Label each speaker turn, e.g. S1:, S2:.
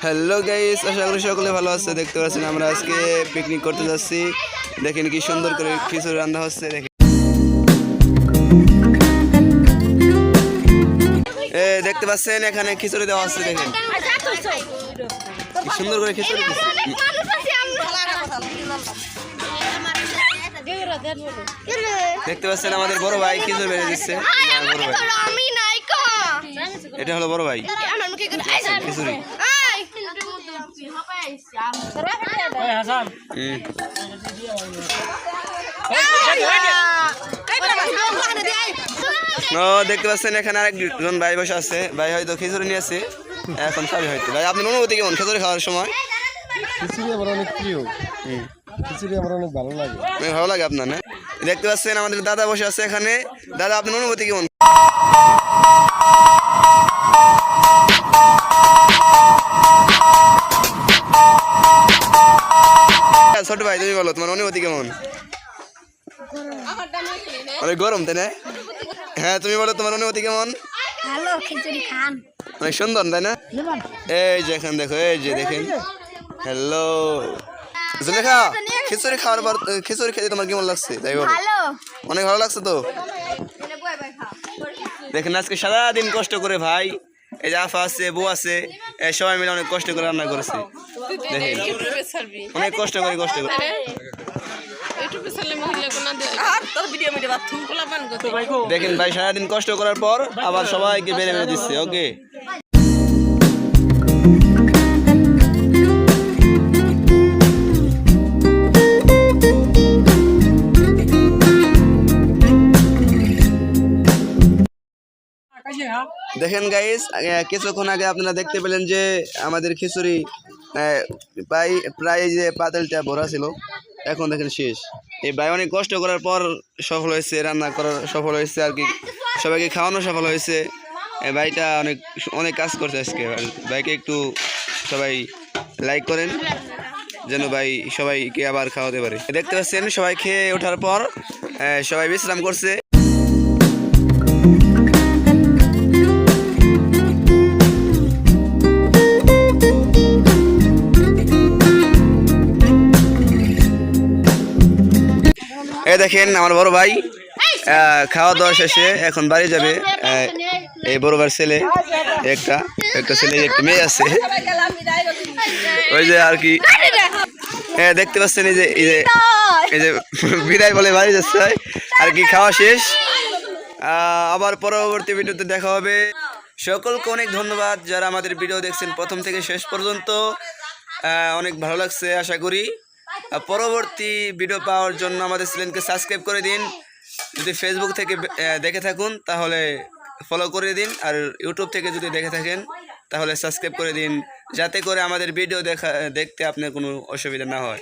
S1: Hello guys, আশা করি সকলে ভালো আছে। দেখতে পাচ্ছেন আমরা আজকে পিকনিক করতে যাচ্ছি। দেখেন কি সুন্দর করে খিচুড়ি রান্না হচ্ছে। দেখেন দেখতে পাচ্ছেন এখানে খিচুড়ি দেওয়া হচ্ছে। দেখেন কি সুন্দর করে খিচুড়ি দেখতে পাচ্ছেন আমাদের বড় ভাই খিচুড়ি বেড়ে দিচ্ছে। বড় ভাই, এটা হলো বড় ভাই খিচুড়ি। দেখতে পাচ্ছেন এখানে আরেকজন ভাই বসে আছে। ভাই হয়তো খিচুড়ি নিয়ে আসে, এখন খাবি হয়তো। ভাই আপনার অনুভূতি কেমন খিচুড়ি খাওয়ার সময়?
S2: খিচুড়ি আমার অনেক প্রিয়, খিচুড়ি আমার অনেক ভালো লাগে।
S1: অনেক ভালো লাগে আপনার, না? দেখতে পাচ্ছেন আমাদের দাদা বসে আছে এখানে। দাদা আপনার অনুভূতি কেমন? ছোট ভাই তুমি বলো, তোমার অনুভূতি কেমন? অনেক গরম, তাই না? হ্যাঁ, তুমি বলো তোমার অনুভূতি কেমন? অনেক সুন্দর, তাই না? এই যে এখন দেখো, এই যে দেখেন। হ্যালো জুলেখা, খিচুড়ি খাওয়ার পর খিচুড়ি খেতে তোমার কেমন লাগছে? তাই বলো। অনেক ভালো লাগছে তো। দেখেন আজকে সারাদিন কষ্ট করে ভাই, এই যে আফা আছে, বউ আছে, সবাই মিলে অনেক কষ্ট করে রান্না করেছে। দেখেন অনেক কষ্ট করে দেখেন ভাই সারাদিন কষ্ট করার পর আবার সবাইকে বেড়ে বেড়ে দিচ্ছে। ওকে, দেখেন গাইস, কিছুক্ষণ আগে আপনারা দেখতে পেলেন যে আমাদের খিচুড়ি প্রায় যে পাতিলটা ভরা ছিল, এখন দেখেন শেষ। এই ভাই অনেক কষ্ট করার পর সফল হয়েছে, রান্না করার সফল হয়েছে আর কি, সবাইকে খাওয়ানো সফল হয়েছে। এই ভাইটা অনেক অনেক কাজ করছে আজকে। ভাইকে একটু সবাই লাইক করেন যেন ভাই সবাইকে আবার খাওয়াতে পারে। দেখতে পাচ্ছেন সবাই খেয়ে ওঠার পর সবাই বিশ্রাম করছে। দেখেন আমার বড় ভাই খাওয়া দাওয়া শেষে এখন বাড়ি যাবে। এই বড় ভাইয়ের ছেলে একটা ছেলে, একটা মেয়ে আছে, ওই যে আর কি। দেখতে পাচ্ছেন এই যে বিদায় বলে বাড়ি যাচ্ছে আর কি। খাওয়া শেষ, আবার পরবর্তী ভিডিওতে দেখা হবে। সকলকে অনেক ধন্যবাদ যারা আমাদের ভিডিও দেখছেন প্রথম থেকে শেষ পর্যন্ত। অনেক ভালো লাগছে আশা করি। পরবর্তী ভিডিও পাওয়ার জন্য আমাদের চ্যানেলকে সাবস্ক্রাইব করে দিন। যদি ফেসবুক থেকে দেখে থাকুন তাহলে ফলো করে দিন, আর ইউটিউব থেকে যদি দেখে থাকেন তাহলে সাবস্ক্রাইব করে দিন, যাতে করে আমাদের ভিডিও দেখতে আপনার কোনো অসুবিধা না হয়।